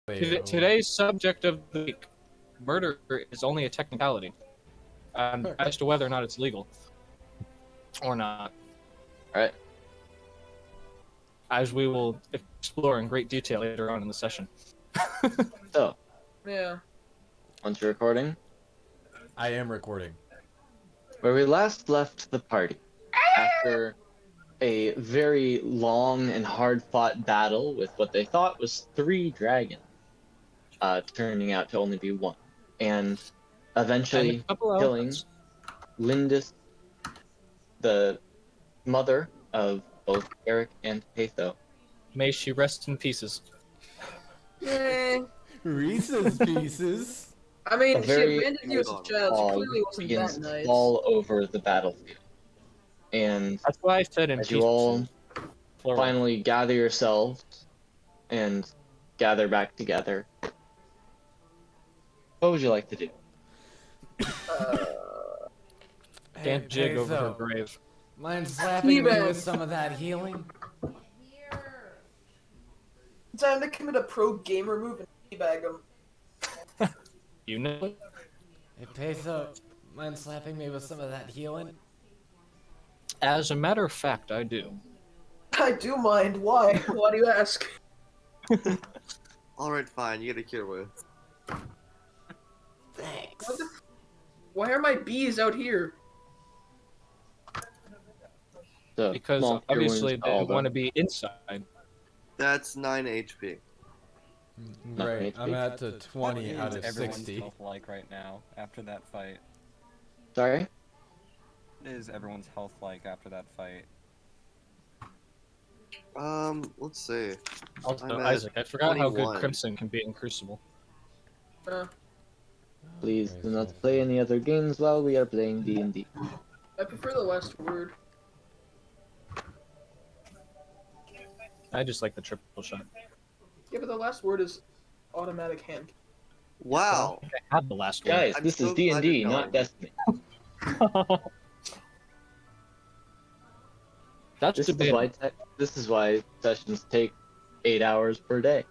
Today's subject of the week, murder, is only a technicality, as to whether or not it's legal or not. All right. As we will explore in great detail later on in the session. So, Yeah. once you're recording, I am recording. where we last left the party, after a very long and hard-fought battle with what they thought was 3 dragons, turning out to only be 1, and eventually And a couple killing elephants. Lindis, the mother of both Eric and Patho. May she rest in pieces. Eh. Reese's Pieces. I mean, A she very abandoned you as a child. She fog clearly wasn't begins that to nice. fall over the battlefield, and That's why I said in as pieces. you all Plural. finally gather yourselves and gather back together, what would you like to do? Can't jig over her grave. Mind slapping me Teabag. with some of that healing? Time to commit a pro gamer move and teabag him. You know it? Hey, Patho, mind slapping me with some of that healing? As a matter of fact, I do. I do mind. Why? Why do you ask? Alright, fine, you get a cure with. Thanks. Why are my bees out here? So, Because small cure obviously wounds to they all of want to them. be inside. That's 9 HP. Right, I'm at to What 20 is out of everyone's 60. health like right now after that fight? Sorry? What is everyone's health like after that fight? Let's see. Also, I'm at Isaac, I forgot how good 21. Crimson can be in Crucible. Please do not play any other games while we are playing D&D. I prefer the last word. I just like the triple shot. Yeah, but the last word is automatic hand. Wow! I have the last one. Guys, I'm this so is glad D&D, you're not telling me. Destiny. That's debatable. This is why sessions take 8 hours per day.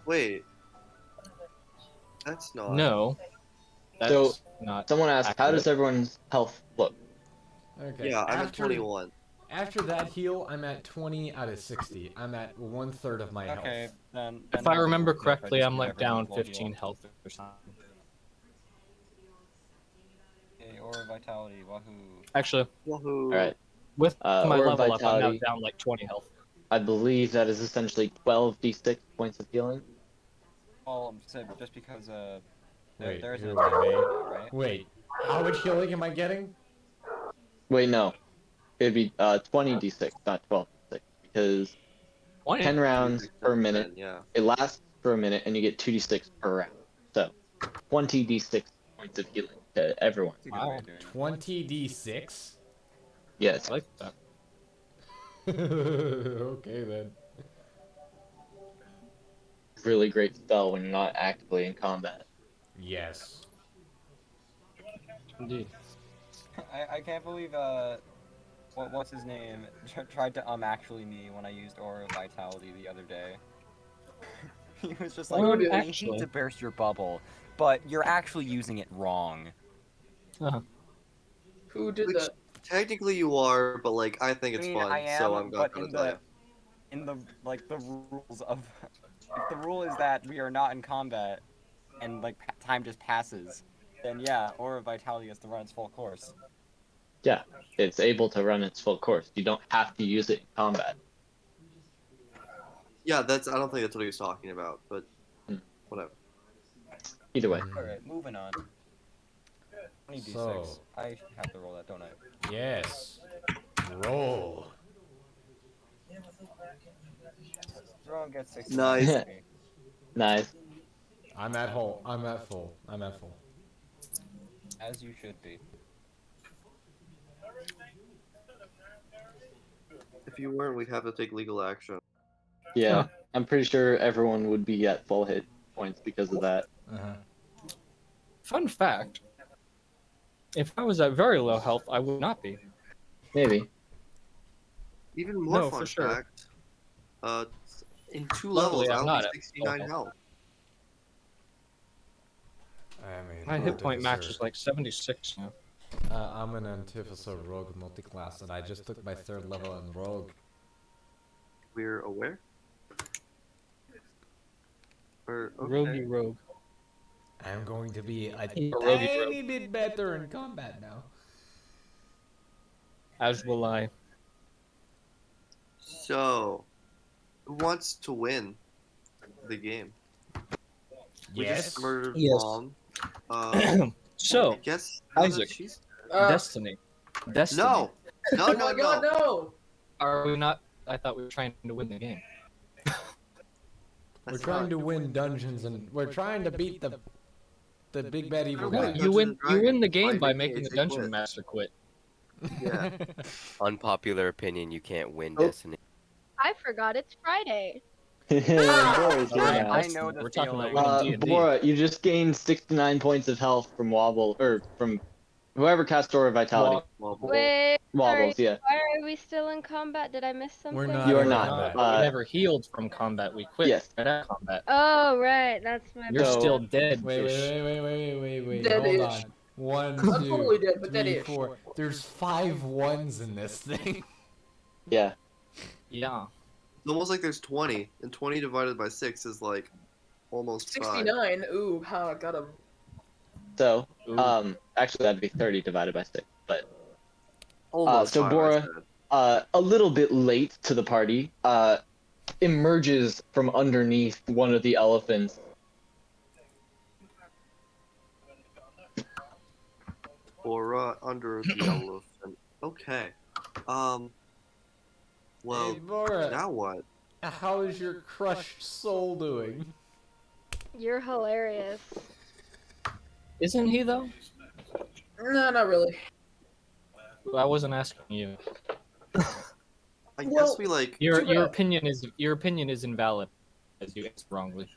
Wait. That's not. No. That's So, not. Someone asked, how accurate. does everyone's health look? Okay. Yeah, I'm at 21. After that heal, I'm at 20 out of 60. I'm at 1/3 of my Okay, health. then. If I remember yeah, correctly, just I'm give like everyone down full heal. 15 health or something. Okay, Aura Vitality, wahoo. Actually, Woohoo! Alright, with my Aura level up, I'm now Vitality. down like 20 health. I believe that is essentially 12d6 points of healing. Well, just because, Wait, there's an who attack am I? now, right? Wait, how much healing am I getting? Wait, no. It'd be 20d6, not 12d6, because 20? 10 rounds per minute. Yeah. It lasts for a minute, and you get 2d6 per round. So, 20d6 points of healing to everyone. That's a good way Wow. of doing it. 20d6? Yes. I like that. Okay then. Really great spell when you're not actively in combat. Yes. Indeed. I can't believe, what's his name? Tried to actually me when I used Aura Vitality the other day. He was just like, Well, I actually- hate to burst your bubble, but you're actually using it wrong. Uh-huh. Who did Which- that? Technically you are, but like, I think it's I mean, fun, I am, so I'm not but gonna tell you. in the like the rules of if the rule is that we are not in combat and like time just passes, then yeah, Aura Vitality has to run its full course. Yeah, it's able to run its full course. You don't have to use it in combat. Yeah, I don't think that's what he was talking about, but whatever. Either way. Alright, moving on. 20d6. So- I have to roll that, don't I? Yes. Roll. Everyone gets 60. Nice. Nice. I'm at full. I'm at full. I'm at full. As you should be. If you weren't, we'd have to take legal action. Yeah, I'm pretty sure everyone would be at full hit points because of that. Uh-huh. Fun fact. If I was at very low health, I would not be. Maybe. Even more No, fun for sure. fact. In 2 Luckily, levels, I'm I'll not be at 69 full health. I mean, My hit point max Artificer- is like 76 now. I'm an Antificer Rogue multiclass, and I just took my 3rd level in Rogue. We're aware. Or, Rogue, okay. you rogue. I'm going to be a You're a rogue, you tiny bit better in combat now. As will I. So, who wants to win the game? We Yes. just murdered Yes. Mom. I So, guess Isaac. she's... Destiny. Destiny. No! No, Oh no, my god, no! no! Are we not? I thought we were trying to win the game. We're That's trying not- to win dungeons, and we're trying to beat the big bad evil No, guy. You win. Dungeons and You win the Dragons game by by making making the Isaac dungeon quit. master quit. Yeah. Unpopular opinion, you can't win Oh. Destiny. I forgot it's Friday. Bora's here Alright, now. I Destiny. know the We're talking about feeling. winning D&D. Bora, you just gained 69 points of health from Wobble, or from whoever cast Aura of Vitality. Wobble. Wait, Wobbles, yeah. why are we still in combat? Did I miss something? We're not. You are in not. combat. But we never healed from combat. We quit Yes. right at combat. Oh, right. That's my You're So- still dead. Wait, fish. wait. Dead-ish. Hold on. 1, I'm 2, totally dead, but 3, dead-ish. 4. There's 5 ones in this thing. Yeah. Yeah. It's almost like there's 20, and 20 divided by 6 is like almost 5. 69, ooh, how I got him. So, Ooh. actually that'd be 30 divided by 6, but Almost so 5, I Bora- said. a little bit late to the party, emerges from underneath one of the elephants. Bora under the elephant. Okay. Well, Hey, Bora, now what? how is your crushed soul doing? You're hilarious. Isn't he though? No, not really. I wasn't asking you. I Well- guess we like. Your Too bad. opinion is invalid, as you answered wrongly.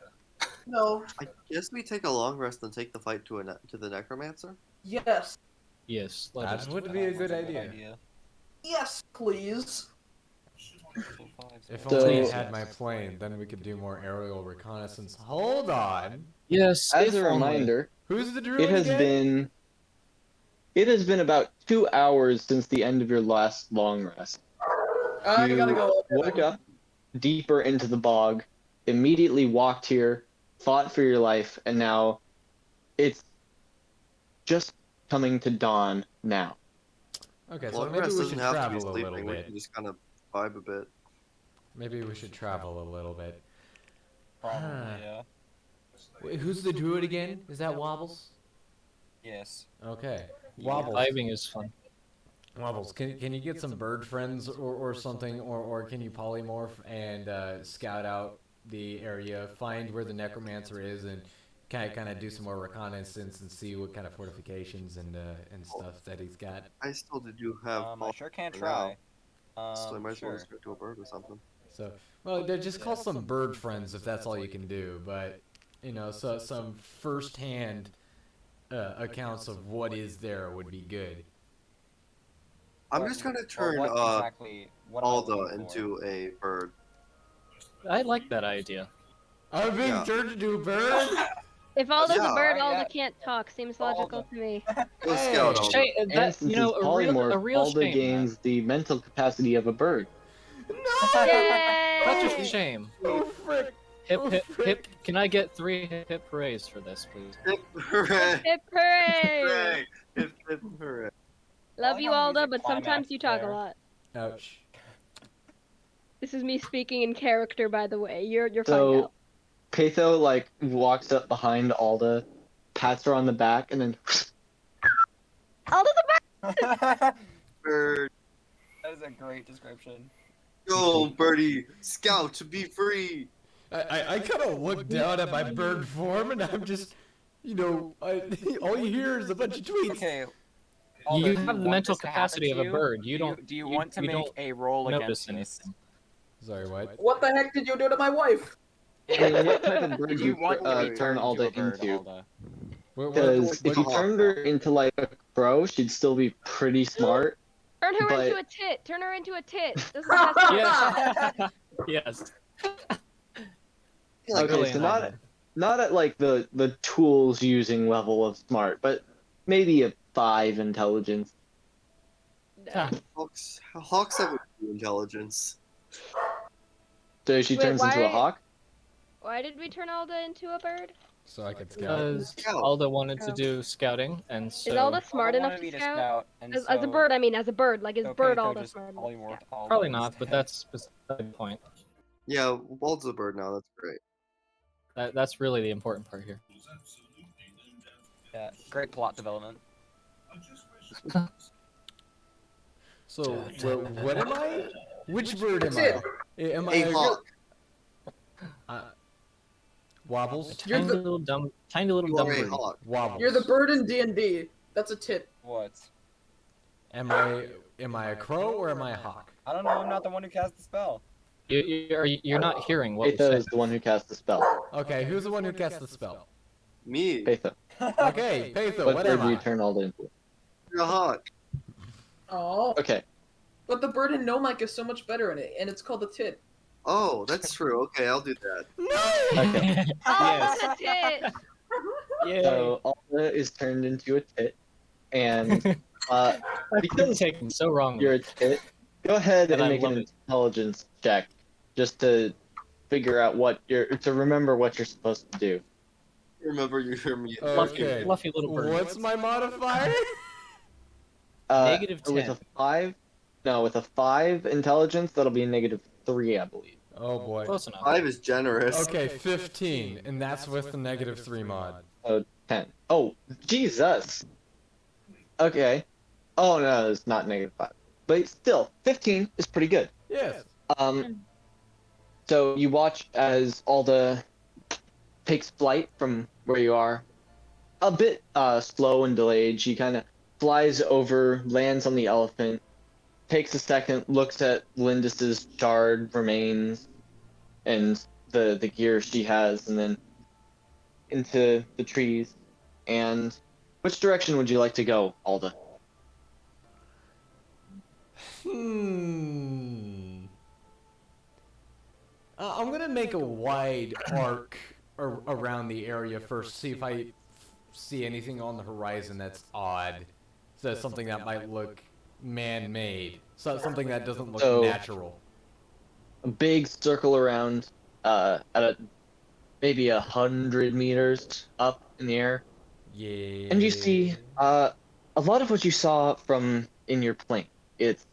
No. I guess we take a long rest and take the fight to to the necromancer. Yes. Yes. Let That us. would be a good idea. Yes, please. If So- only I had my plane, then we could do more aerial reconnaissance. Hold on. Yes. As if a only. reminder, Who's the druid it has again? been about 2 hours since the end of your last long rest. I You gotta go. woke up deeper into the bog, immediately walked here, fought for your life, and now it's just coming to dawn now. Okay, so Long maybe rest we doesn't should have to be travel a little sleeping. We bit. can just kind of vibe a bit. Maybe we should travel a little bit. Probably, Huh. yeah. Wait, who's the druid again? Is that Wobbles? Yes. Okay. Yeah. Wobbles. Diving is fun. Wobbles, can you get some bird friends or something, or can you polymorph and scout out the area, find where the necromancer is, and kind of do some more reconnaissance and see what kind of fortifications and stuff that he's got. I still do have. I sure can for try. so I might as well Sure. just go to a bird or something. So, well, just call some bird friends if that's all you can do. But you know, so some first-hand accounts of what is there would be good. I'm just gonna turn what exactly? What am I Alda looking for? into a bird. I like that idea. I'm being Yeah. turned into a bird. If Alda's Yeah. a bird, Yeah. Alda can't talk. Seems logical to me. Go Hey. scout Alda. Shame, And that since you know it's a polymorph, real Alda shame. gains the mental capacity of a bird. Yay! That's a shame. Oh frick! Hip Oh, hip frick. hip. Can I get 3 hip hoorays for this, please? Hip hooray! Hip hooray! Hooray! Hip hip hooray! Love like you, how the Alda, music but sometimes climaxed you talk a there. lot. Ouch. This is me speaking in character, by the way. You're fine So, now. Patho walks up behind Alda, pats her on the back, and then Alda's a bird! Bird, That is a great description. go birdie, scout to be free. I kind of look down at my bird form and I'm just, you know, all you hear is a bunch of tweets. Okay. You Alda, do have the want mental this to happen capacity to of a you? bird. You Do don't. Do you want to you make don't a roll notice against this? anything. Sorry, what? What the heck did you do to my wife? I mean, what type of bird Do do you you want to be turn turned Alda into a bird, into? Alda? Because if you turned her into like a crow, she'd still be pretty smart. Turn her into But- a tit. Turn her into a tit. This is the best part. Yes. yes. Yeah, like, Okay, really so an item. not at like the tools using level of smart, but maybe a 5 intelligence. Ah, Hawks have a good intelligence. So she Wait, turns into a why- hawk. Why did we turn Alda into a bird? So I could scout. because Scout. Alda wanted to Oh. do scouting, and Is so Alda smart Alda enough wanted to me to scout? and As a so- bird, I mean, as a bird. Like, is so bird Peitho Alda just smart enough to polymorphed scout? Alda probably not, but instead. that's beside the point. Yeah, Wald's a bird now. That's great. That's really the important part here. Yeah, great plot development. So what am I? Which bird am That's I? Am I A hawk. Wobbles? You're the- Tiny little You dumb are a birdie. hawk. Wobbles. You're the bird in D&D. That's a tit. What? Am I a crow or am I a hawk? I don't know. I'm not the one who cast the spell. You're not hearing what we Peitho say. is the one who cast the spell. Okay, who's the one who cast the spell? Me. Peitho. Okay, Peitho, What what bird am do you I? turn Alda into? You're a hawk. Oh. Okay. But the bird in Nomike is so much better in it, and it's called a tit. Oh, that's true. Okay, I'll do that. Okay. Oh, Yes. it's a tit! Yay. So Alda is turned into a tit, and That's because taken so wrong. you're a tit, go ahead And and I make an love it. intelligence check just to figure out to remember what you're supposed to do. Remember, you hear me. Okay. Fluffy little bird. What's my modifier? Negative With 10. a 5, no, with a 5 intelligence, that'll be a -3, I believe. Oh boy. Close enough. 5 is generous. Okay, 15, and that's with the -3 mod. So 10. Oh, Jesus. Okay. Oh no, it's not -5, but still, 15 is pretty good. Yes. So you watch as Alda takes flight from where you are. A bit slow and delayed. She kind of flies over, lands on the elephant, takes a second, looks at Lindis's charred remains and the gear she has, and then into the trees. And which direction would you like to go, Alda? I'm gonna make a wide arc around the area first, see if I see anything on the horizon that's odd. So something that might look man-made. So something that doesn't look So- natural. A big circle around, at maybe 100 meters up in the air. Yeah. And you see a lot of what you saw from in your plane. It's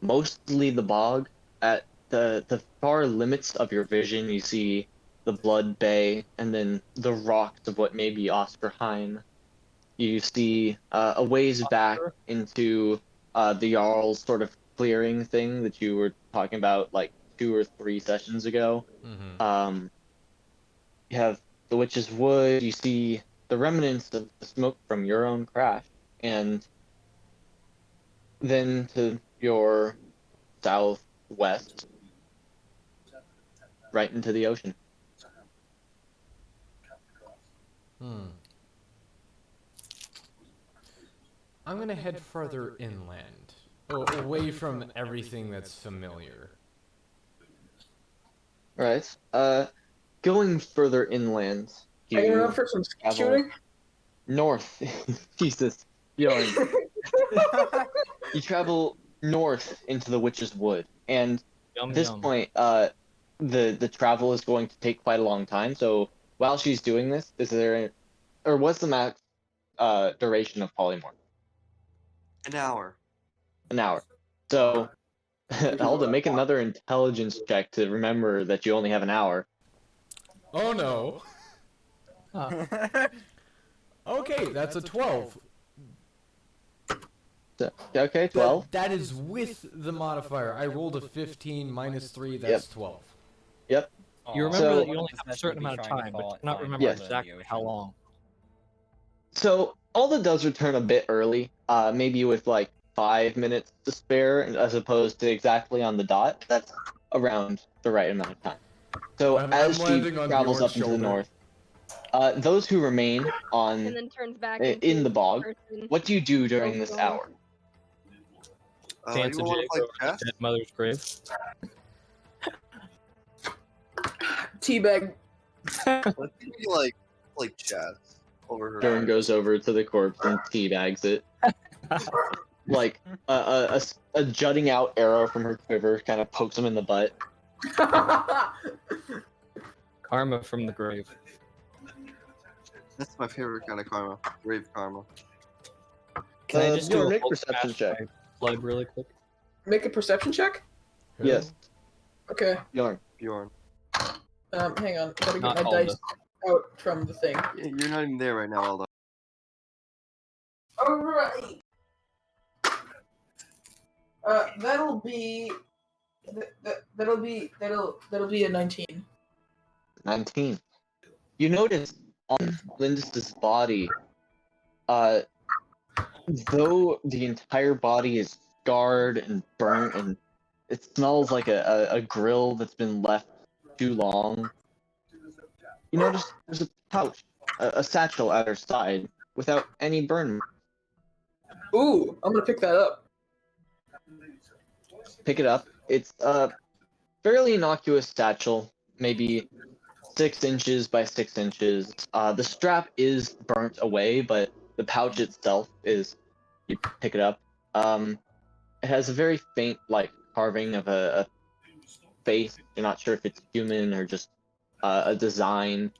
mostly the bog. At the far limits of your vision, you see the Blood Bay and then the rocks of what may be Osterheim. You see a ways back into the Jarl's sort of clearing thing that you were talking about like 2 or 3 sessions ago. Mm-hmm. You have the Witch's Wood. You see the remnants of the smoke from your own crash, and then to your southwest, right into the ocean. I'm gonna head further inland, away from everything that's familiar. Right. Going further inland, Are you you going for some travel shooting? north. Jesus, Bjorn. You travel north into the Witch's Wood, and Yum, at this yum. point, the travel is going to take quite a long time. So while she's doing this, what's the max duration of polymorph? An hour. An hour. So Alda, make another intelligence check to remember that you only have an hour. Oh no. Huh. Okay, that's a 12. So, okay, 12. That is with the modifier. I rolled a 15 minus 3, that's 12. Yep. You remember So- that you only have a certain amount of time, but do not remember Yes. exactly how long. So Alda does return a bit early, maybe with like 5 minutes to spare, as opposed to exactly on the dot. That's around the right amount of time. So I'm as she landing on travels Bjorn's up into the shoulder. north, those who remain And on then turns back in into the bog, person. what do you do during Oh, this God. hour? Dance You a want jig to play over the chess? dead mother's grave. teabag. Let's be like chats over her. Jordan goes over to the corpse and teabags it. Like a jutting out arrow from her quiver kind of pokes him in the butt. Karma from the grave. That's my favorite kind of karma. Grave karma. Can I just do Bjorn, a make Hulk perception smash check. my blood really quick? Make a perception check. Who? Yes, Okay. Bjorn. Bjorn. Hang on. Gotta get Not my Alda. dice out from the thing. You're not even there right now, Aldo. All right. That'll be a 19. 19. You notice on Lindis's body, though the entire body is scarred and burnt and it smells like a grill that's been left too long, you notice there's a pouch, a satchel at her side without any burn. Ooh, I'm gonna pick that up. Pick it up. It's a fairly innocuous satchel, maybe 6 inches by 6 inches. The strap is burnt away, but the pouch itself is, you pick it up. It has a very faint, like, carving of a face. You're not sure if it's human or just a design.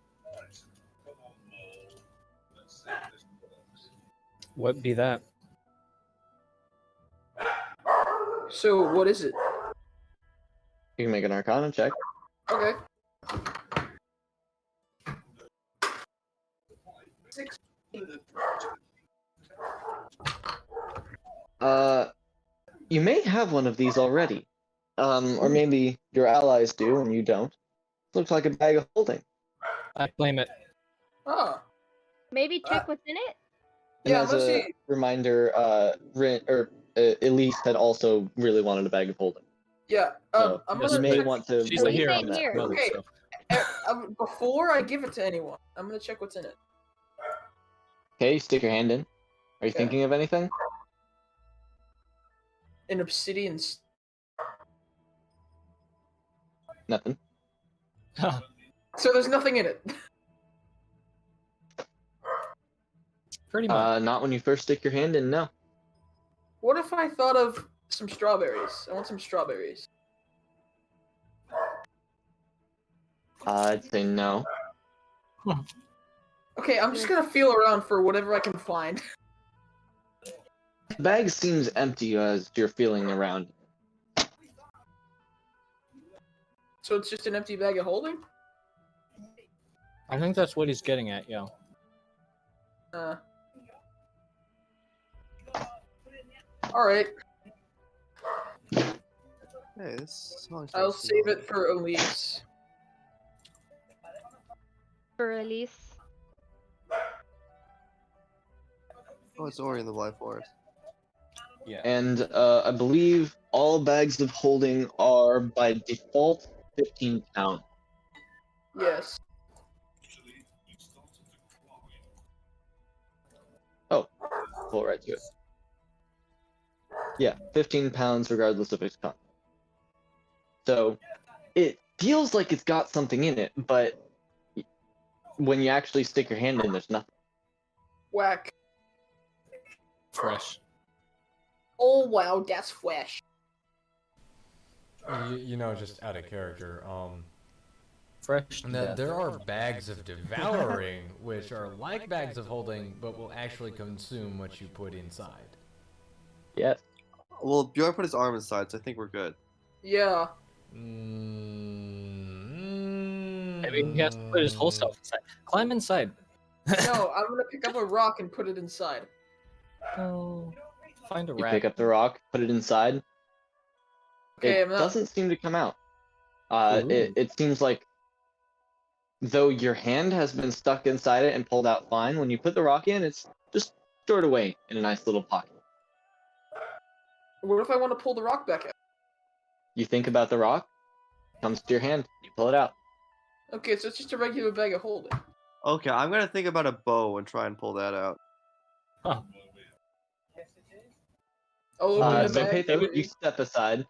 What be that? So what is it? You can make an Arcana check. Okay. 16. You may have one of these already. Or maybe your allies do and you don't. Looks like a bag of holding. I claim it. Oh. Maybe check what's in it. And Yeah, as let's a see. reminder, Elise had also really wanted a bag of holding. Yeah. So I'm yes, you gonna may check. want to She's Oh, the you hero say in that here. movie, Okay. so. Before I give it to anyone, I'm gonna check what's in it. Okay, stick your hand in. Are you Okay. thinking of anything? An obsidian. Nothing. So there's nothing in it. Pretty much. Not when you first stick your hand in, no. What if I thought of some strawberries? I want some strawberries. I'd say no. Okay, I'm just gonna feel around for whatever I can find. The bag seems empty as you're feeling around. So it's just an empty bag of holding? I think that's what he's getting at, yo. Alright. Hey, this song's I'll so save slow. it for Elise. For release. Oh, it's Ori in the Black Forest. Yeah. And I believe all bags of holding are by default 15 pounds. Yes. Pull right to it. Yeah, 15 pounds regardless of its content. So it feels like it's got something in it, but when you actually stick your hand in, there's nothing. Whack. Fresh. Oh wow, that's fresh. You know, just out of character. Fresh. to Now, death. there are bags of devouring, which are like bags of holding, but will actually consume what you put inside. Yes. Well, Bjorn put his arm inside, so I think we're good. Yeah. Maybe he has to put his whole self inside. Climb inside. No, I'm gonna pick up a rock and put it inside. Oh, find a You rat. pick up the rock, put it inside. Okay, It I'm not. doesn't seem to come out. Ooh. It seems like though your hand has been stuck inside it and pulled out fine, when you put the rock in, it's just stored away in a nice little pocket. What if I want to pull the rock back out? You think about the rock, comes to your hand, you pull it out. Okay, so it's just a regular bag of holding. Okay, I'm gonna think about a bow and try and pull that out. Huh. I'll open the So bag. Pedro, you step aside,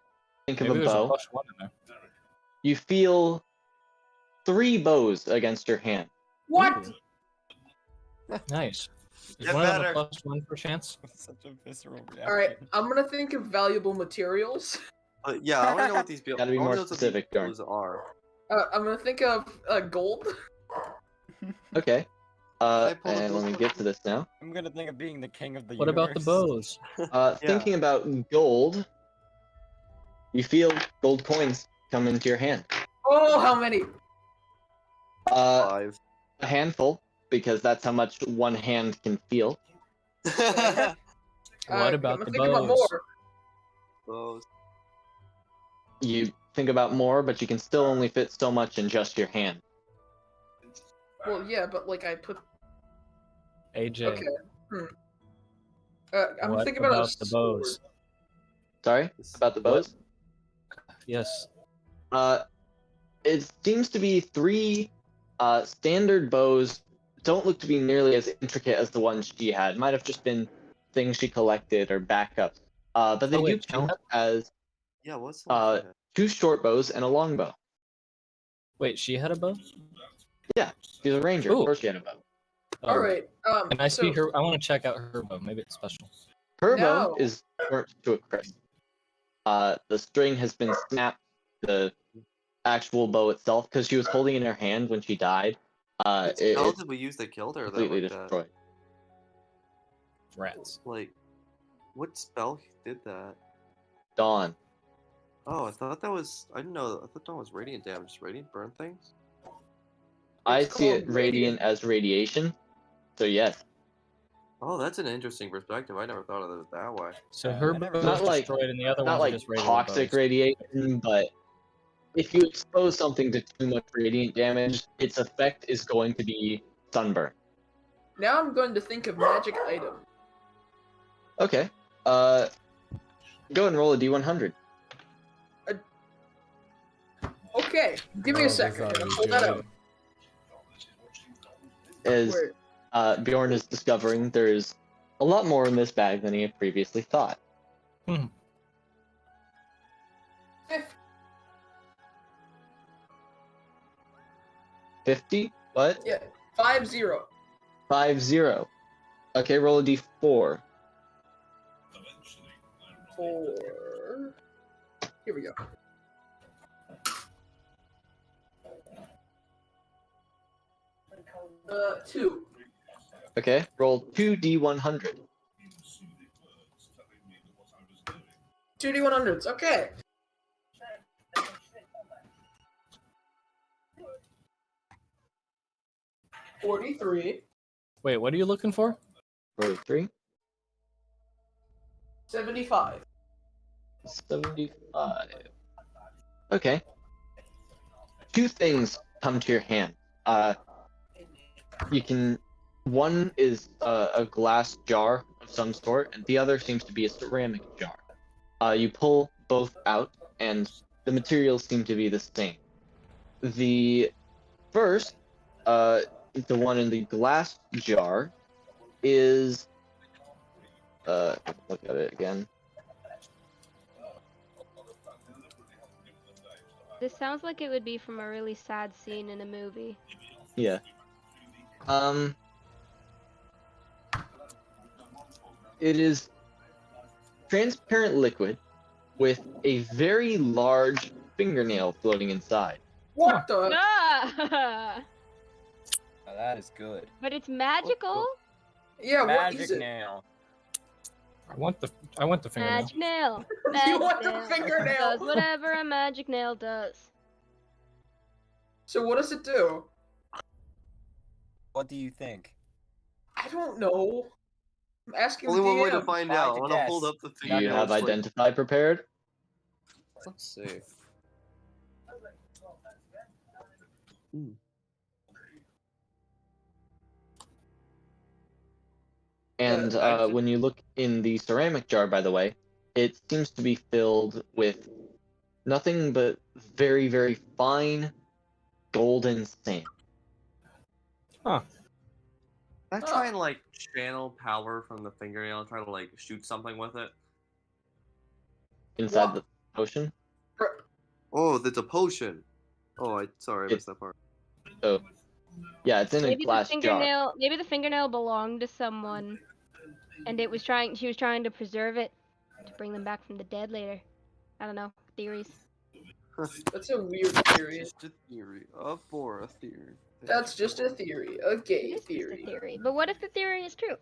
think Maybe of a there's a bow. +1 in there. You feel 3 bows against your hand. What? Nice. Is Get one of them better. a +1 for chance? Such a visceral reaction. All right, I'm gonna think of valuable materials. Yeah, I want to know what these bills. Gotta be more specific, Bjorn. are. I'm gonna think of gold. Okay. I pull up And those let me get to this now. I'm gonna think of being the king of the What universe. about the bows? Yeah. Thinking about gold, you feel gold coins come into your hand. Oh, how many? 5. A handful, because that's how much one hand can feel. What about I'm the thinking about bows? more. Those. You think about more, but you can still only fit so much in just your hand. Well, yeah, but like I put. AJ, Okay. I'm what thinking about about the bows? Sorry? About the bows? Yes. It seems to be 3 standard bows. Don't look to be nearly as intricate as the ones she had. Might have just been things she collected or backups. But they Oh, do wait, she count had- as Yeah, what's the one she had? 2 short bows and a long bow. Wait, she had a bow? Yeah, she's a ranger. Ooh. Of course she had a bow. All right. Can I see so her? I want to check out her bow. Maybe it's special. Her No. bow is burnt to a crisp. The string has been snapped. The actual bow itself, because she was holding it in her hand when she died, What it, spell it's did we use that killed her? That completely like that? destroyed. Rats. Like, what spell did that? Dawn. Oh, I thought that was. I didn't know. I thought that was radiant damage. Radiant burn things. I It's see it called radiant as radiation. So yes, Oh, that's an interesting perspective. I never thought of it that way. So Yeah, her I never- bow Not is like- destroyed, and the other not ones are like just regular toxic bows. radiation, but if you expose something to too much radiant damage, its effect is going to be sunburn. now I'm going to think of magic item. Okay. Go and roll a d100. Okay, give me Oh, a this second. ought to I'm be pull that good. out. As Where- Bjorn is discovering, there's a lot more in this bag than he had previously thought. Fif- 50? What? Yeah, 5-0. 50. Okay, roll a d4. 4. Here we go. Two. Okay, roll 2d100. 2d100s. Okay. $43, Wait, what are you looking for? Roll a 3. $75. 75. Okay. 2 things come to your hand. You can. One is a glass jar of some sort, and the other seems to be a ceramic jar. You pull both out, and the materials seem to be the same. The first, the one in the glass jar, is. Look at it again. This sounds like it would be from a really sad scene in a movie. Yeah. It is transparent liquid with a very large fingernail floating inside. What the? Ah! Now that is good. But it's magical. Yeah, what Magic is it? nail. I want the fingernail. Magic nail. You Magic want the nail. fingernail? Does whatever a magic nail does. So what does it do? What do you think? I don't know. I'm asking Only the one way DM. to find Try out. to I want to guess. hold up the Do you fingernail. have just like- identify prepared? Let's see. And Yeah, I should- when you look in the ceramic jar, by the way, it seems to be filled with nothing but very, very fine golden sand. I try and like channel power from the fingernail and try to like shoot something with it. Inside What? the potion. Oh, that's a potion. Oh, sorry, I missed that part. So, yeah, it's in a Maybe the glass jar. fingernail belonged to someone, and she was trying to preserve it to bring them back from the dead later. I don't know. Theories. That's a weird theory. Just a theory. A Bora theory. That's just a theory. A It gay is just a theory. theory. But what if the theory is true?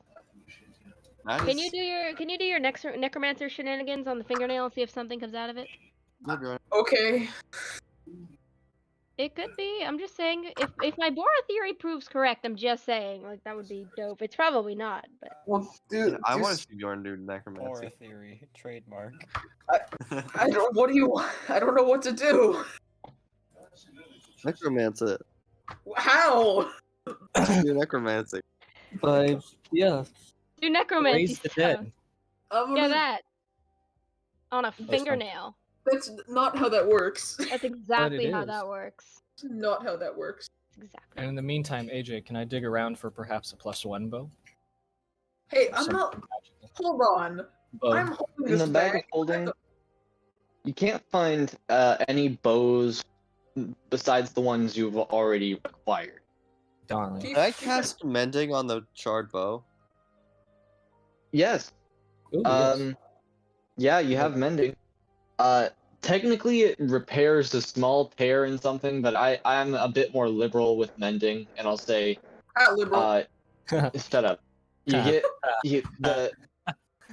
That Can is you do your necromancer shenanigans on the fingernail and see if something comes out of it? good, right? Okay. It could be. I'm just saying, if my Bora theory proves correct, I'm just saying, like, that would be dope. It's probably not, but Well, Yeah, dude, I want to see Bjorn do necromancy. Aura theory, trademark. I don't. What do you want? I don't know what to do. Necromancer. How? Do necromancy. Yeah. do necromancy Raise the stuff. dead. I'm Yeah, gonna, that on a fine. fingernail. That's not how that works. That's exactly how is. that works. That's not how that works. Exactly. And in the meantime, AJ, can I dig around for perhaps a +1 bow? Hey, I'm Some not. magical Hold on. bow. I'm holding In this the bag of holding, you can't find any bows besides the ones you've already acquired. Darn. Can I cast mending on the charred bow? Yes. Ooh, yes. Yeah, you have mending. Technically it repairs a small tear in something, but I'm a bit more liberal with mending, and I'll say, liberal. shut up.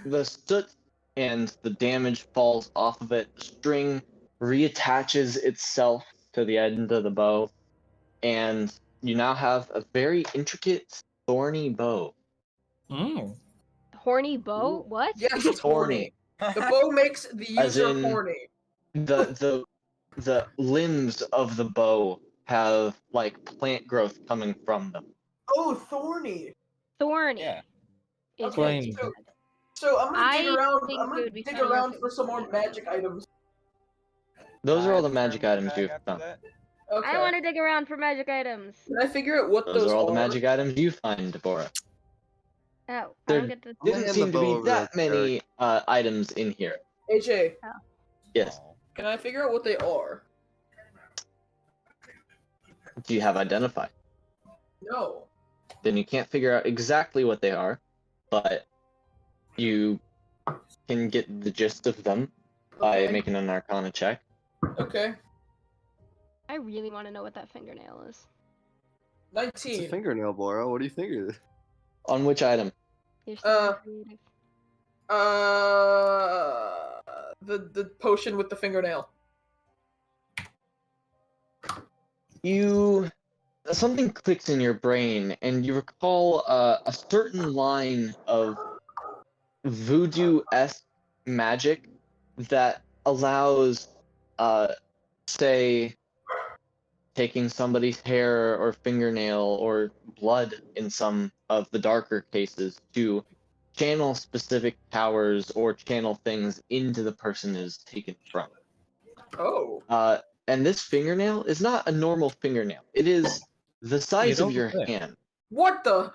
The soot and the damage falls off of it. The string reattaches itself to the end of the bow, and you now have a very intricate, thorny bow. Mm. Horny bow? What? Yes, it's horny. The bow makes the As user in- horny. The limbs of the bow have like plant growth coming from them. Oh, thorny. Thorny. Yeah. Is Okay, Flame. so I'm gonna dig I around. think I'm it gonna would be dig funnier around if it for was some more flame. magic items. Those are all the Can I magic return items bag you've after found. that? Okay. I want to dig around for magic items. Can I figure out what Those those are all the magic items you find, Deborah. Oh, I There don't get to. I'll didn't hand seem the to bow be over that to many items in here. AJ, Yes. Oh. can I figure out what they are? Do you have identified? No. Then you can't figure out exactly what they are, but you can get the gist of them by Okay. making an Arcana check. Okay. I really want to know what that fingernail is. It's a 19. fingernail, Bora. What do you think of it? On which item? You're so Uh, creative. The potion with the fingernail. Something clicks in your brain, and you recall a certain line of voodoo-esque magic that allows, say, taking somebody's hair or fingernail or blood in some of the darker cases to channel specific powers or channel things into the person it is taken from. Oh. And this fingernail is not a normal fingernail. It is the size of your hand. What the?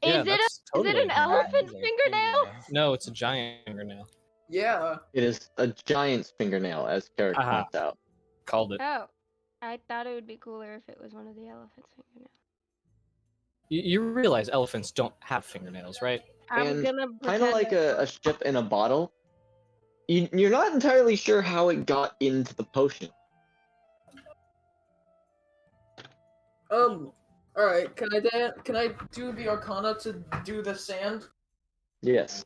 Yeah, Is that's it totally an a elephant's That is a fingernail? No, it's a giant fingernail. Yeah. It is a giant's fingernail, as Carrick Aha. points out. Called it. Oh, I thought it would be cooler if it was one of the elephant's fingernails. You realize elephants don't have fingernails, right? I'm And gonna Kind pretend of like a ship in a bottle. You're not entirely sure how it got into the potion. All right. Can I do the Arcana to do the sand? Yes.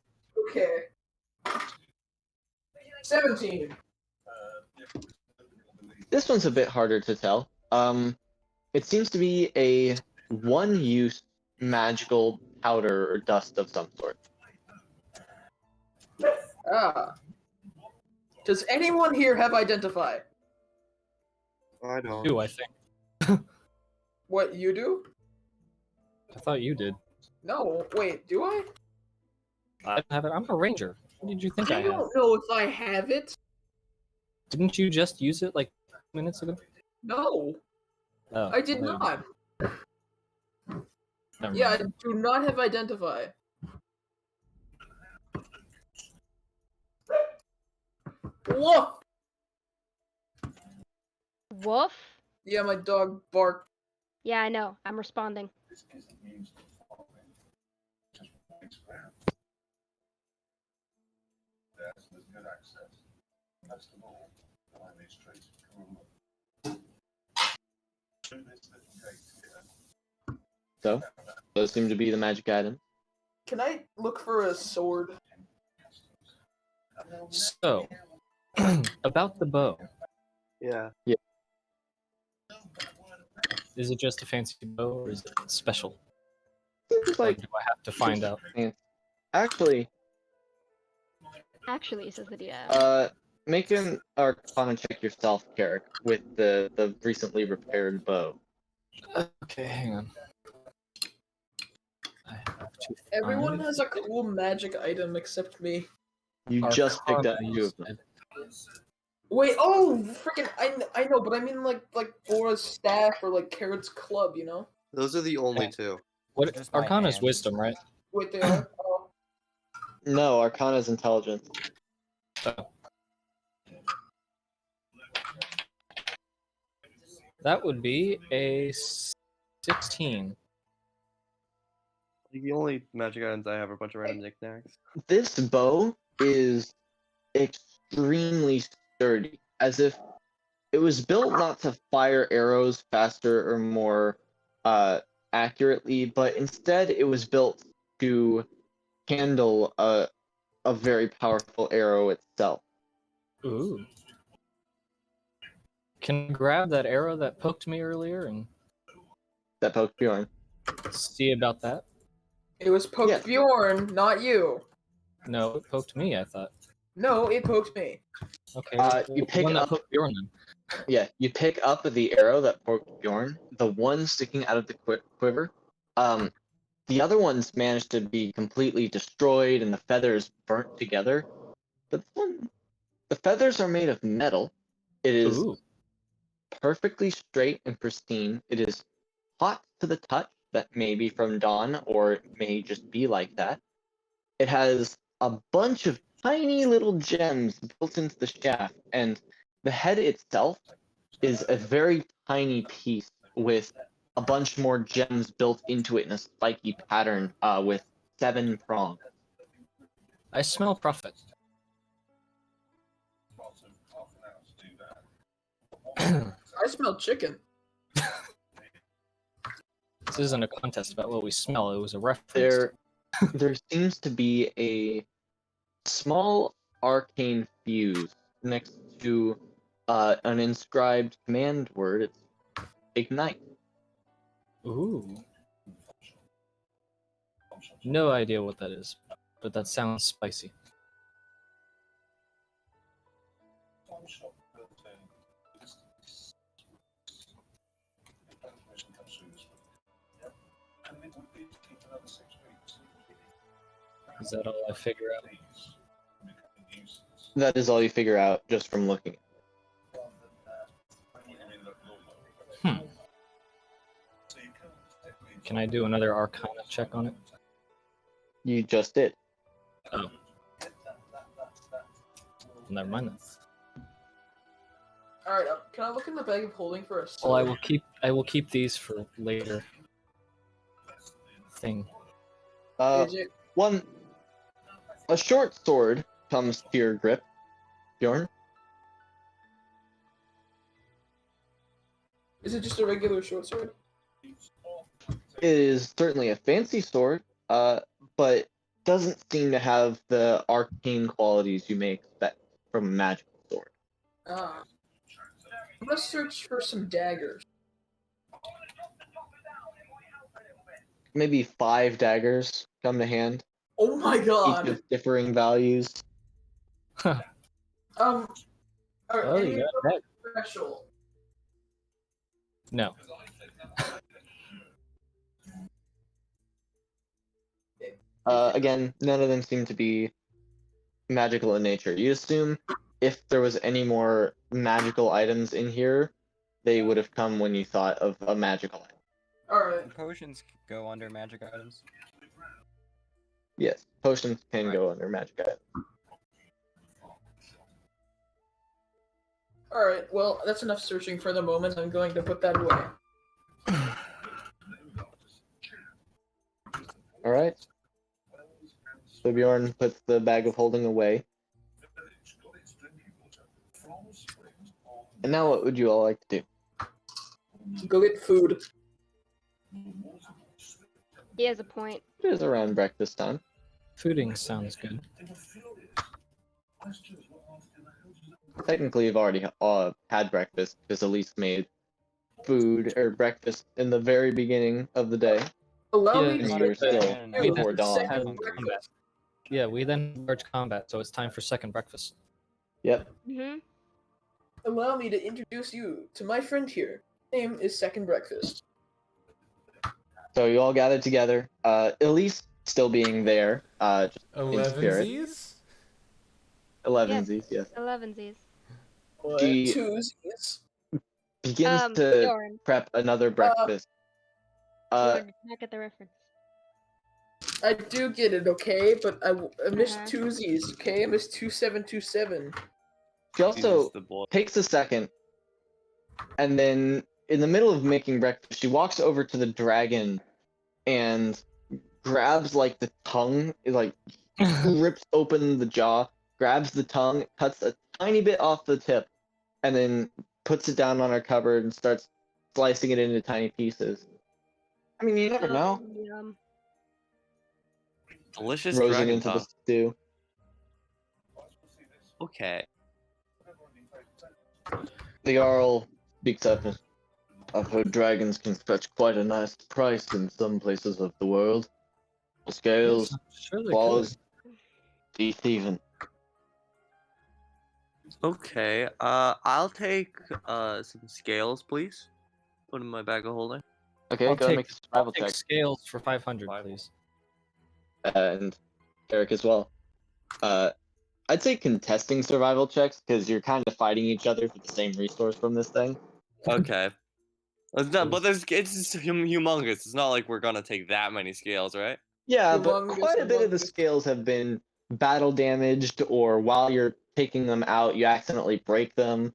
Okay. 17. This one's a bit harder to tell. It seems to be a one-use magical powder or dust of some sort. Ah. Does anyone here have identify? I don't. Do I think? What, you do? I thought you did. No. Wait, do I? I don't have it. I'm a ranger. What did you think I I had? don't know if I have it. Didn't you just use it like minutes ago? No, Oh, I did well, not. never Yeah, I mind. do not have identify. Woof! Woof. Yeah, my dog barked. Yeah, I know. I'm responding. So, those seem to be the magic items. Can I look for a sword? So, about the bow. Yeah. Is it just a fancy bow, or is it special? Seems Or like, do I have to find out? actually, Actually, says the DM. make an Arcana check yourself, Carrick, with the recently repaired bow. Okay, hang on. I have to Everyone find has a cool magic item except me. You just picked up Arcana, 2 you of them. said. Wait, oh, freaking! I know, but I mean like Bora's staff or like Carrot's club, you know? Those are the only two. What? Just my Arcana's hands. wisdom, right? Wait, they are. Oh. No, Arcana's intelligence. That would be a 16. The only magic items I have are a bunch of random knickknacks. This bow is extremely sturdy, as if it was built not to fire arrows faster or more accurately, but instead it was built to handle a very powerful arrow itself. Ooh. Can I grab that arrow that poked me earlier and That poked Bjorn. see about that? It was poked Yes. Bjorn, not you. No, it poked me, I thought. No, it poked me. Okay, You the pick one that up- poked Bjorn then. Yeah, you pick up the arrow that poked Bjorn, the one sticking out of the quiver. The other ones managed to be completely destroyed and the feathers burnt together. But this one, the feathers are made of metal. It is Ooh. perfectly straight and pristine. It is hot to the touch. That may be from Dawn, or it may just be like that. It has a bunch of tiny little gems built into the shaft, and the head itself is a very tiny piece with a bunch more gems built into it in a spiky pattern with 7 prongs. I smell profit. I smell chicken. This isn't a contest about what we smell, it was a reference. There seems to be a small arcane fuse next to an inscribed command word. It's ignite. Ooh. No idea what that is, but that sounds spicy. Is that all I figure out? That is all you figure out just from looking. Can I do another Arcana check on it? You just did. Oh. Never mind then. All right, can I look in the bag of holding for a sword? Well, I will keep these for later. Thing. AJ, A short sword comes to your grip, Bjorn. is it just a regular short sword? It is certainly a fancy sword, but doesn't seem to have the arcane qualities you may expect from a magical sword. Ah. I'm gonna search for some daggers. Maybe 5 daggers come to hand, Oh my each god. of differing values. Are Oh, any you of got them that? special? No. Again, none of them seem to be magical in nature. You assume if there was any more magical items in here, they would have come when you thought of a magical item. Alright. Potions go under magic items. Yes, potions can go under magic items. Alright, well, that's enough searching for the moment. I'm going to put that away. All right. So Bjorn puts the bag of holding away. And now, what would you all like to do? Go get food. He has a point. It is around breakfast time. Fooding sounds good. Technically, you've already had breakfast because Elise made food or breakfast in the very beginning of the day. Allow Yeah, me And to you were still Man, we before then dawn. had hungry. combat. Yeah, we then merged combat, so it's time for second breakfast. Yep. Mm-hmm. allow me to introduce you to my friend here. His name is Second Breakfast. So you all gathered together. Elise still being there. Just in spirit. Elevensies? 11sies, yes. 11sies. She Twosies. begins to Bjorn. prep another breakfast. Bjorn did not get the reference. I do get it, okay, but I missed Uh-huh. twosies, okay? I missed 2727. She also Jesus, the boy. takes a second, and then in the middle of making breakfast, she walks over to the dragon and grabs like the tongue, like rips open the jaw, grabs the tongue, cuts a tiny bit off the tip, and then puts it down on her cupboard and starts slicing it into tiny pieces. I mean, you never know. Yum. Delicious Throws it dragon into the tongue. stew. Okay. The Jarl speaks up. I've heard dragons can fetch quite a nice price in some places of the world. Scales, Sure they claws, teeth even. Okay. I'll take some scales, please. Put in my bag of holding. Okay, I'll go and take- make a survival Take check. scales for 500, please. And Eric as well. I'd say contesting survival checks because you're kind of fighting each other for the same resource from this thing. Okay. It's not, but it's humongous. It's not like we're gonna take that many scales, right? Yeah, but Humongous, quite a bit of the humongous. scales have been battle damaged, or while you're taking them out, you accidentally break them.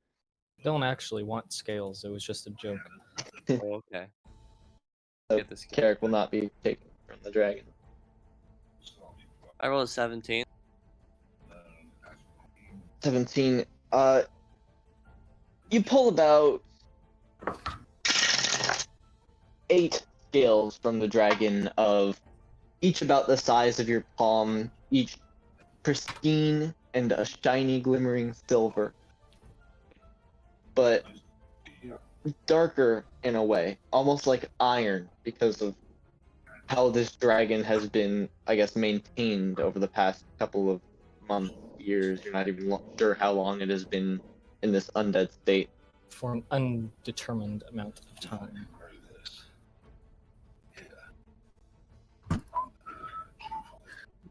Don't actually want scales. It was just a joke. Oh, okay. So Get the scale. Carrick will not be taken from the dragon. I rolled a 17. 17. You pull about 8 scales from the dragon of each about the size of your palm, each pristine and a shiny glimmering silver. But darker in a way, almost like iron because of how this dragon has been, I guess, maintained over the past couple of months, years. You're not even sure how long it has been in this undead state. For an undetermined amount of time.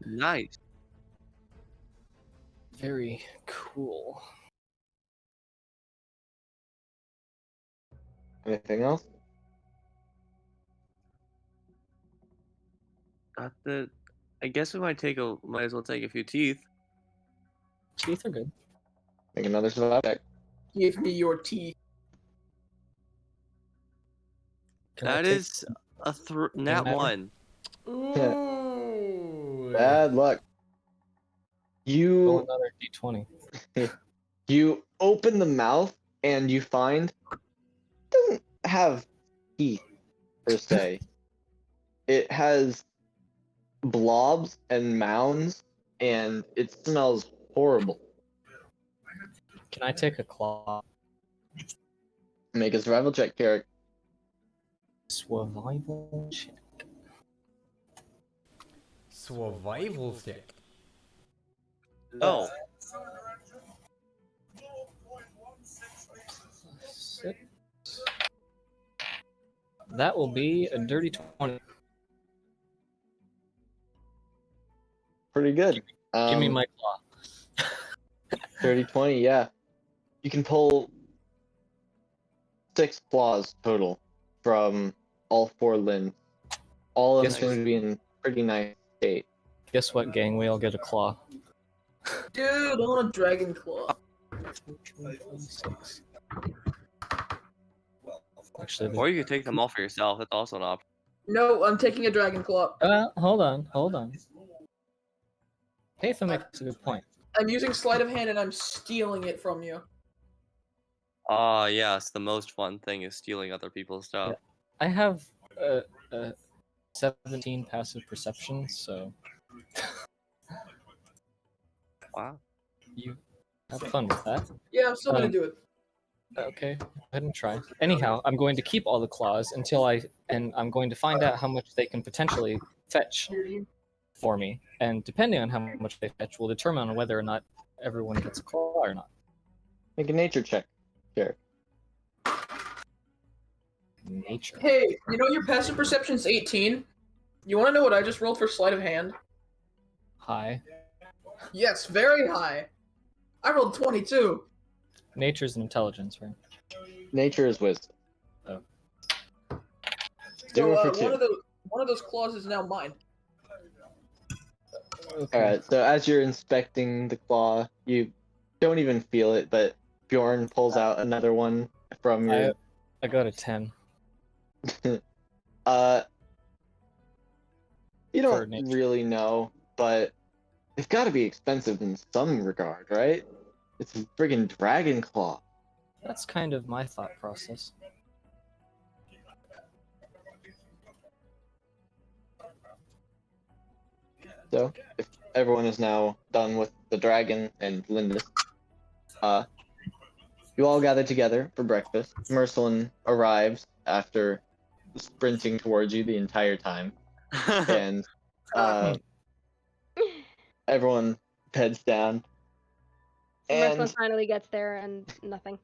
Nice. Very cool. Anything else? Got the. I guess we might as well take a few teeth. Teeth are good. Make another survival check. Give me your teeth. Can I That take- is a nat matter? 1. Ooh. Bad luck. roll You another d20. you open the mouth and you find it doesn't have teeth per se. It has blobs and mounds, and it smells horrible. Can I take a claw? Make a survival check, Carrick. Survival check. Survival stick. Oh, Six. That will be a dirty 20. Pretty good. Give me my claw. 30-20, yeah. You can pull 6 claws total from all 4 limbs. All of them Guess seem what? to be in pretty nice state. Guess what, gang? We all get a claw. Dude, I want a dragon claw. Actually, or you could take them all for yourself. That's also an option. No, I'm taking a dragon claw. Hold on. Patho makes a good point. I'm using sleight of hand and I'm stealing it from you. Ah, yes, the most fun thing is stealing other people's stuff. I have 17 passive perception, so Wow. you have fun with that. Yeah, I'm still gonna do it. Okay, go ahead and try. Anyhow, I'm going to keep all the claws until I'm going to find out how much they can potentially fetch for me, and depending on how much they fetch, will determine whether or not everyone gets a claw or not. Make a nature check. Here. Nature. Hey, you know your passive perception's 18? You wanna know what I just rolled for sleight of hand? High. Yes, very high. I rolled 22. Nature's an intelligence, right? Nature is wisdom. Oh. So, 0 for 2. one of those claws is now mine. Okay. Alright, so as you're inspecting the claw, you don't even feel it, but Bjorn pulls out another one from your. I got a 10. You For don't nature. really know, but it's got to be expensive in some regard, right? It's a friggin' dragon claw. That's kind of my thought process. So, if everyone is now done with the dragon and Lindis, you all gather together for breakfast. Mercelin arrives after sprinting towards you the entire time, and everyone heads down. Merlin And finally gets there and nothing.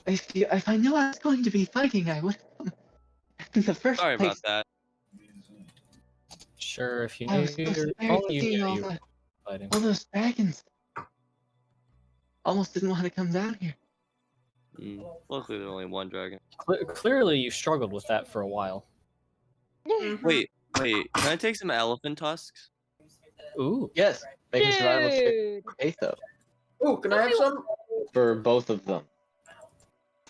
if I knew I was going to be fighting, I would have come in the first Sorry place. about that. Sure, if you I knew was so you're scared only you seeing knew all, you were fighting. all those dragons. Almost didn't want to come down here. Luckily, there's only one dragon. Clearly, you struggled with that for a while. Wait, can I take some elephant tusks? Ooh. Yes, make a survival check Dude. for Patho Ooh, can I have some? for both of them.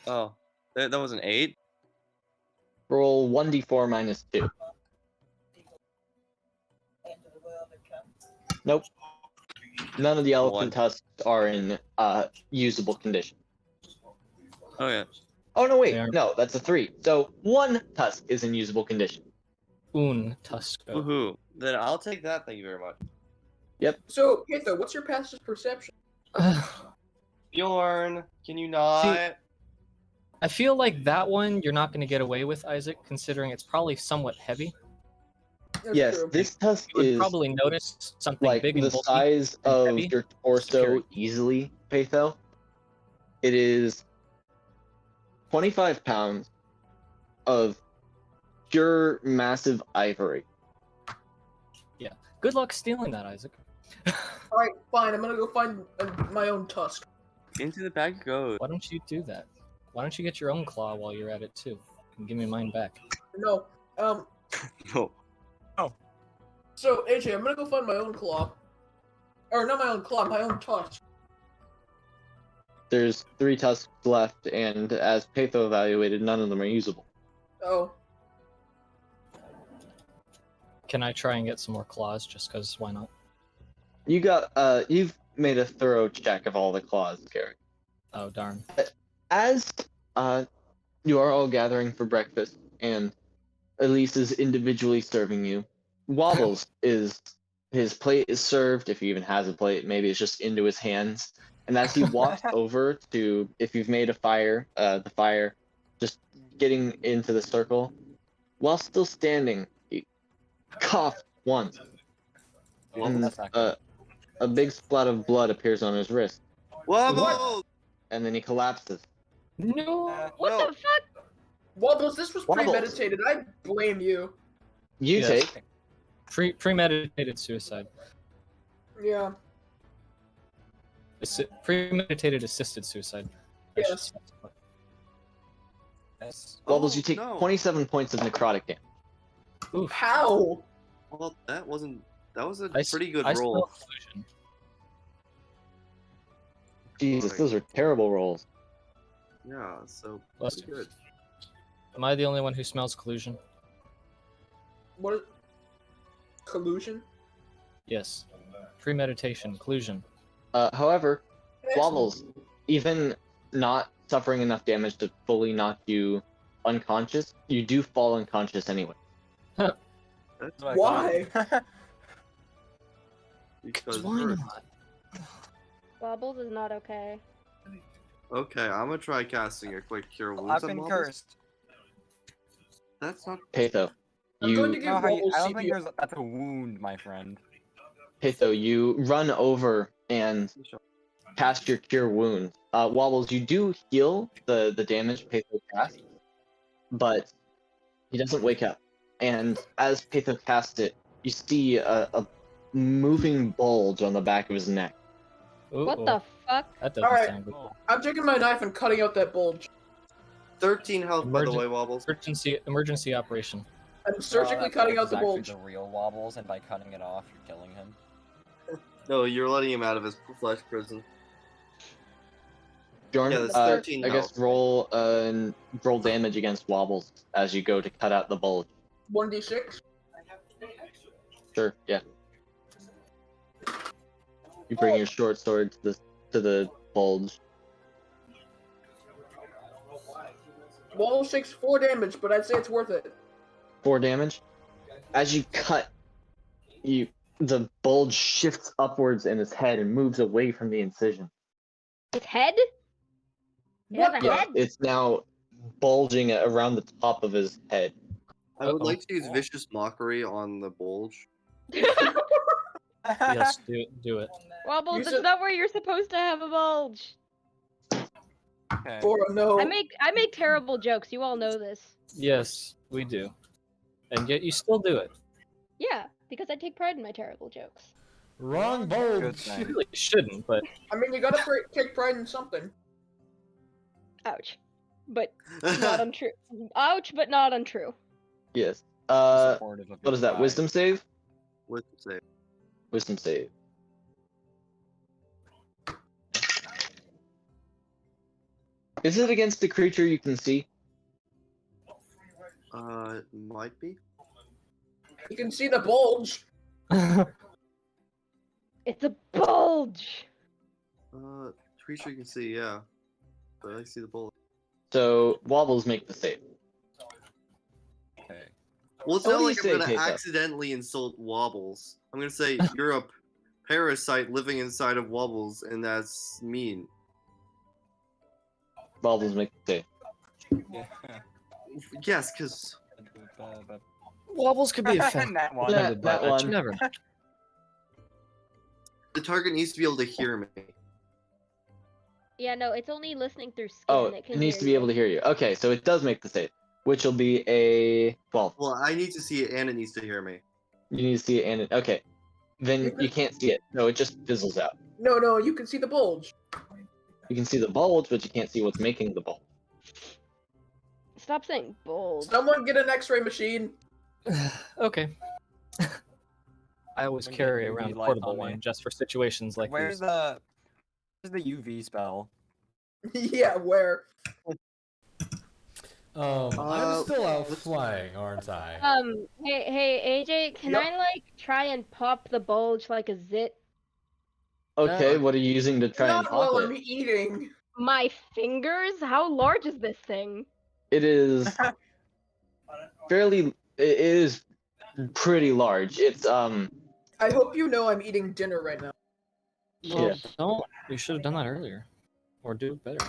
Oh, that was an 8? Roll 1d4 minus 2. Nope. None of the elephant tusks are in usable condition. Oh, yeah. Oh no, They wait, are- no, that's a 3. So one tusk is in usable condition. Un Tusco. Woohoo. Then I'll take that, thank you very much. So, Patho, what's your passive perception? Bjorn, can you not? I feel like that one you're not going to get away with, Isaac, considering it's probably somewhat heavy. That's Yes, true. this tusk You would is probably notice something like big the and bulky. size and of heavy. your torso Superior. easily, Patho. It is 25 pounds of pure massive ivory. Good luck stealing that, Isaac. Alright, fine, I'm gonna go find my own tusk. Into the bag it goes. Why don't you do that? Why don't you get your own claw while you're at it too? And give me mine back. No, No. so, AJ, I'm gonna go find my own claw. Or, not my own claw, my own tusk. There's 3 tusks left, and as Patho evaluated, none of them are usable. Oh. Can I try and get some more claws? Just because, why not? You've made a thorough check of all the claws, Gary. Oh, darn. As you are all gathering for breakfast, and Elise is individually serving you, Wobbles his plate is served, if he even has a plate, maybe it's just into his hands. And as he walks over to, if you've made a fire, the fire, just getting into the circle, while still standing, he coughs once, and that's not good. a big splat of blood appears on his wrist, Wobble! and then he collapses. No! What No. the fuck? Wobbles, this was Wobbles. premeditated. I blame you. You Yes. take Premeditated suicide. Yeah. Premeditated assisted suicide. I should Yes. specify. Yes. Wobbles, Oh, you take no. 27 points of necrotic damage. Oof. How? Well, that was a I s- pretty good I roll. spell illusion. Jesus, those are terrible rolls. Yeah, so Bless pretty you. good. Am I the only one who smells collusion? What is collusion? Yes. Premeditation, collusion. However, Excellent. Wobbles, even not suffering enough damage to fully knock you unconscious, you do fall unconscious anyway. That's what I Why? thought. Because Why hurt. not? Wobbles is not okay. Okay, I'm gonna try casting a quick cure wounds I've on been Wobbles. cursed. That's not. Patho, I'm going to you give No, Wobbles I don't think CPR. that's a wound, my friend. Patho, you run over and cast your cure wounds. Wobbles, you do heal the damage Patho cast, but he doesn't wake up. And as Patho casts it, you see a moving bulge on the back of his neck. What Ooh, the fuck? That doesn't Alright. sound good. I'm taking my knife and cutting out that bulge. 13 health, by the Emergen- way, Wobbles. Emergency operation. I'm surgically cutting out the bulge. The real Wobbles, and by cutting it off, you're killing him. No, you're letting him out of his flesh prison. Bjorn, Yeah, that's 13 I guess roll damage against Wobbles as you go to cut out the bulge. 1d6. Sure, yeah. You bring your short sword to the bulge. Wobbles takes 4 damage, but I'd say it's worth it. 4 damage. As you cut, the bulge shifts upwards in his head and moves away from the incision. Its head? It What has a the- Yes, head? it's now bulging around the top of his head. I would Uh-oh. like to use Vicious Mockery on the bulge. Yes, do it. Wobbles, You that's said- not where you're supposed to have a bulge. Okay. For a no. I make terrible jokes. You all know this. Yes, we do. And yet you still do it. Yeah, because I take pride in my terrible jokes. Wrong Good bulge. You thing. really shouldn't, but I mean, you gotta take pride in something. Ouch. But not untrue. Ouch, but not untrue. Yes. Supportive of What your is that? pride. Wisdom save? Let's say. Wisdom save. Is it against the creature you can see? Might be. You can see the bulge. It's a bulge! Creature you can see, yeah. But I see the bullet. So Wobbles make the save. Okay. Well, it's What not do you like say, I'm gonna Keita? accidentally insult Wobbles. I'm gonna say you're a parasite living inside of Wobbles, and that's mean. Wobbles make the save. Yeah. Yes, because Wobbles could be offended That one. Yeah. by that. one. You never know. the target needs to be able to hear me. Yeah, no, it's only listening through skin Oh, that it can needs hear to be you. able to hear you. Okay, so it does make the save, which will be a 12. Well, I need to see it, and it needs to hear me. You need to see it, and it. Okay, then You you can't see it. No, it just fizzles out. No, you can see the bulge. You can see the bulge, but you can't see what's making the bulge. Stop saying bulge. Someone get an X-ray machine. Okay. I always Bring carry the UV around a light portable on me. one just for situations like Where's these. the UV spell? Yeah, where? I'm still out flying, aren't I? Hey, AJ, can Yep. I, like, try and pop the bulge like a zit? Okay, what are you using to try and Not while pop I'm it? eating. My fingers? How large is this thing? It is fairly. It is pretty large. It's I hope you know I'm eating dinner right now. Well, yeah. don't. You should have done that earlier. Or do it better.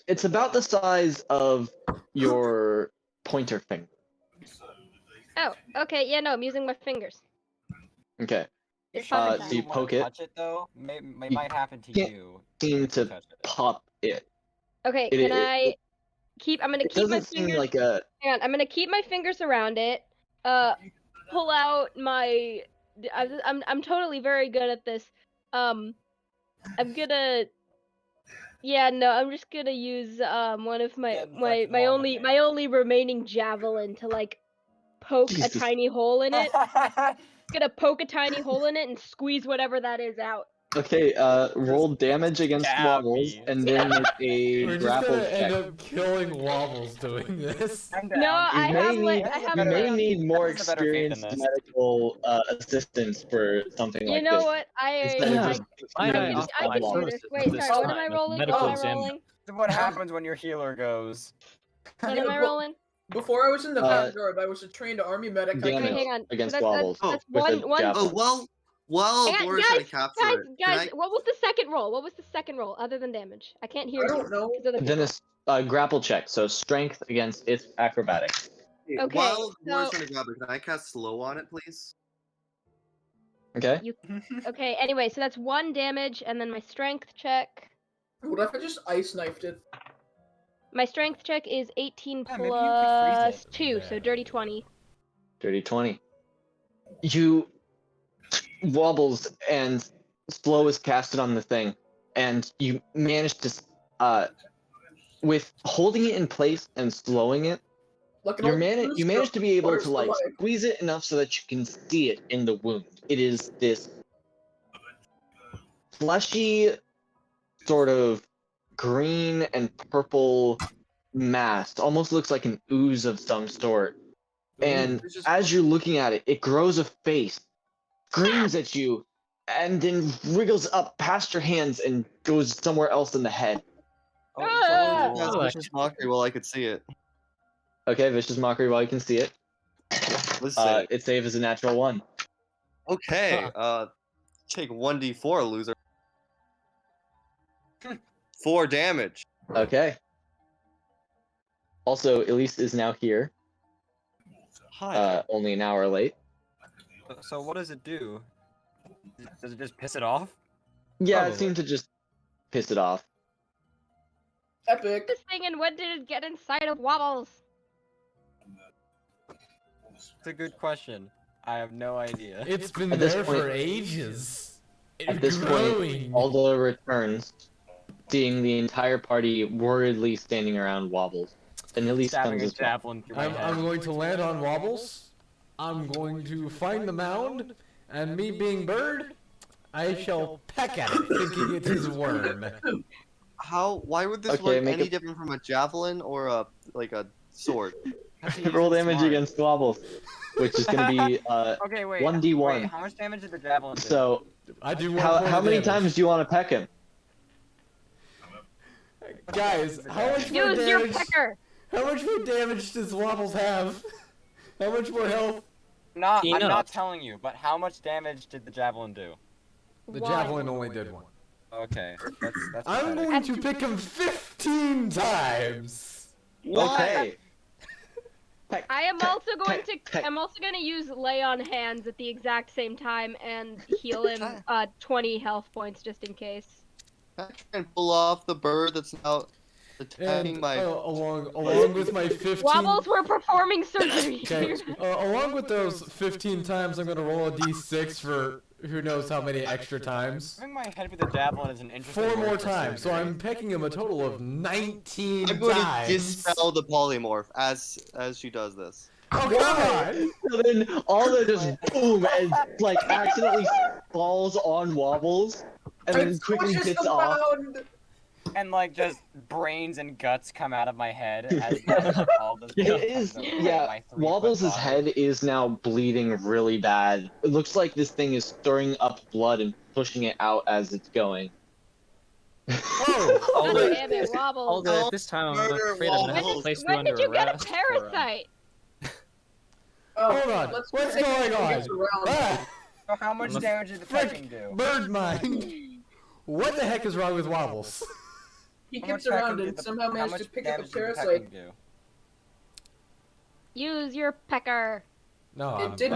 It's about the size of your pointer finger. Oh, okay, yeah, no, I'm using my fingers. Okay. It's Uh, popping so you time. poke it. Touch it though. May You might happen to can't you. Seem if you to touch it. pop it. Okay, it- can it- I keep, I'm gonna It keep my doesn't seem fingers, like a. hang on, I'm gonna keep my fingers around it, pull out my, I'm totally very good at this, I'm gonna, yeah, no, I'm just gonna use, one of my, Getting my fucking long, okay. only remaining javelin to, like, poke a Jesus. tiny hole in it. Gonna poke a tiny hole in it and squeeze whatever that is out. Okay, roll damage against Wobbles, Gabby. and then make a We're just grapple gonna end check. up killing Wobbles doing this. I'm down. No, I may have like need- I have You may like, need more This is a better fate than experienced this. medical assistance for something you like know this. what? Instead of just Might I really just offer my I can do Wobble. this. services Wait, this sorry, what am time I as rolling? medical What am I examiner? rolling? This is what happens when your healer goes. What Yeah, am I but- rolling? Before I was in the Uh, Vanguard, I was a trained army medic. I damage. Okay, could- hang on. So against that's, Wobbles. That's with a one. javelin. Oh, well, Hang on, Boris trying to guys, capture guys, it. Can guys. What was the second roll? What was the second roll other than damage? I can't hear I you. don't know. 'cause of the Then people. a grapple check, so strength against its acrobatics. Okay, While Boris so- trying to grab it, can I cast slow on it, please? Okay? Okay, anyway, so that's 1 damage, and then my strength check. What if I just ice knifed it? My strength check is 18 Yeah, maybe you could freeze plus it. 2, so dirty 20. Dirty 20. You Wobbles and slow is casted on the thing, and you manage to with holding it in place and slowing it, Like an you old manage to be able Where's to the like leg? squeeze it enough so that you can see it in the wound. It is this fleshy sort of green and purple mass. Almost looks like an ooze of some sort. And It's just- as you're looking at it, it grows a face, screams at you, and then wriggles up past your hands and goes somewhere else in the head. Oh, Ah! that's Oh, vicious mockery while I could see it. Okay, vicious mockery while you can see it. Let's say. Its save is a natural 1. Okay, take 1d4, loser. 4 damage. Okay. Also, Elise is now here, Hi. only an hour late. So what does it do? Does it just piss it off? Yeah, Probably. it seemed to just piss it off. Epic. This thing, and what did it get inside of Wobbles? It's a good question. I have no idea. It's been At this there point- for ages. At this point, Growing. Aldo returns, seeing the entire party worriedly standing around Wobbles. And Elise Stabbing comes a as well. javelin through my I'm head. going to land on Wobbles. I'm going to find the mound, and me being Bird, I shall peck at it, thinking it is worm. Why would this Okay, work make any a- different from a javelin or a sword? Have to use Roll it damage smart. against Wobbles, which is going to be Okay, wait. 1d1. Wait, how much damage did the javelin do? So, I do one how point of many damage. times do you want to peck him? Guys, how much more Use your damage? pecker! How much more damage does Wobbles have? How much more health? I'm not Enough. telling you, but how much damage did the javelin do? The One. javelin only did 1. Okay, that's I'm pathetic. going to pick him 15 times. Okay. I am also going peck, to. peck. I'm also going to use lay on hands at the exact same time and heal him 20 health points just in case. Can I try and pull off the bird that's now attacking And my... along with my 15. Wobbles, we're performing surgery Okay, here. along with those 15 times, I'm gonna roll a d6 for who knows how many extra times. Having my head with a javelin is an interesting 4 word more for times, so surgery. I'm pecking him a total of 19 I'm going to times. dispel the polymorph as she does this. Oh, come on! So then Aldo just boom and like accidentally falls on Wobbles, and then It quickly squishes hits the off. mound. And like just brains and guts come out of my head as all this It is, yeah. Wobbles' head is now bleeding really bad. It looks like this thing is stirring up blood and pushing it out as it's going. Oh! God Although- damn it, Wobbles. Although at this time I'm Murder afraid I'm gonna have to Wobbles. place you When under did you get a arrest for, parasite? Oh, Hold on, let's what's take going it on? against the round. Ah, So how much damage did the pecking frick, do? bird mind! What the heck is wrong with Wobbles? He How much keeps around pecking and did the- somehow how managed much to pick up a damage did the parasite. pecking do? Use your pecker. No, It did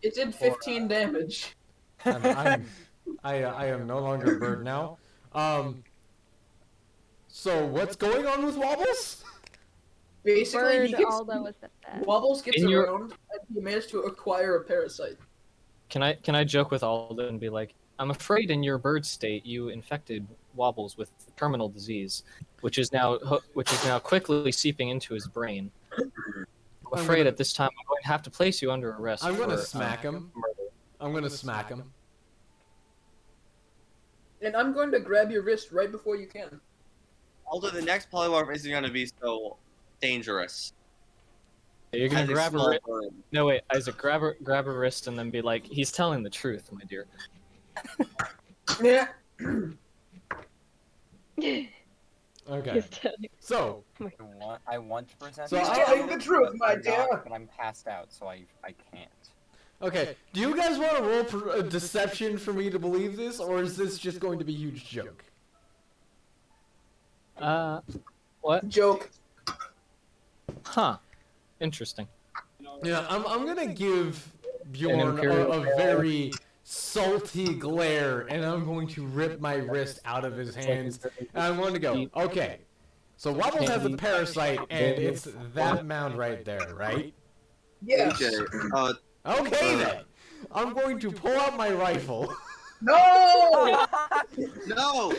It did 15 damage. I am no longer a bird now. So what's going on with Wobbles? Basically, Bird he gets Aldo was the best. Wobbles gets In your- around and he managed to acquire a parasite. Can I joke with Aldo and be like, I'm afraid in your bird state you infected Wobbles with terminal disease, which is now quickly seeping into his brain. I'm afraid at this time I'm going to have to place you under arrest. I'm gonna for, smack him. murder. I'm gonna smack him. And I'm going to grab your wrist right before you can. Although the next polymorph isn't going to be so dangerous. You're gonna As a grab a small wrist. bird. No wait, Isaac, grab a wrist and then be like, he's telling the truth, my dear. Yeah. Okay. He's telling- So, I want to present. So this I'll- to telling you, the truth, but my I'm dear. not- But I'm passed out, so I can't. okay. Do you guys want to roll a deception for me to believe this, or is this just going to be a huge joke? What? Joke. Huh. Interesting. Yeah, I'm gonna give Bjorn Imperial a very salty glare, and I'm going to rip my wrist out of his hands, and I'm going to go, okay. So Wobbles has a parasite, and it's that mound right there, right? Yes. AJ, Okay then. I'm going to pull out my rifle. No! no!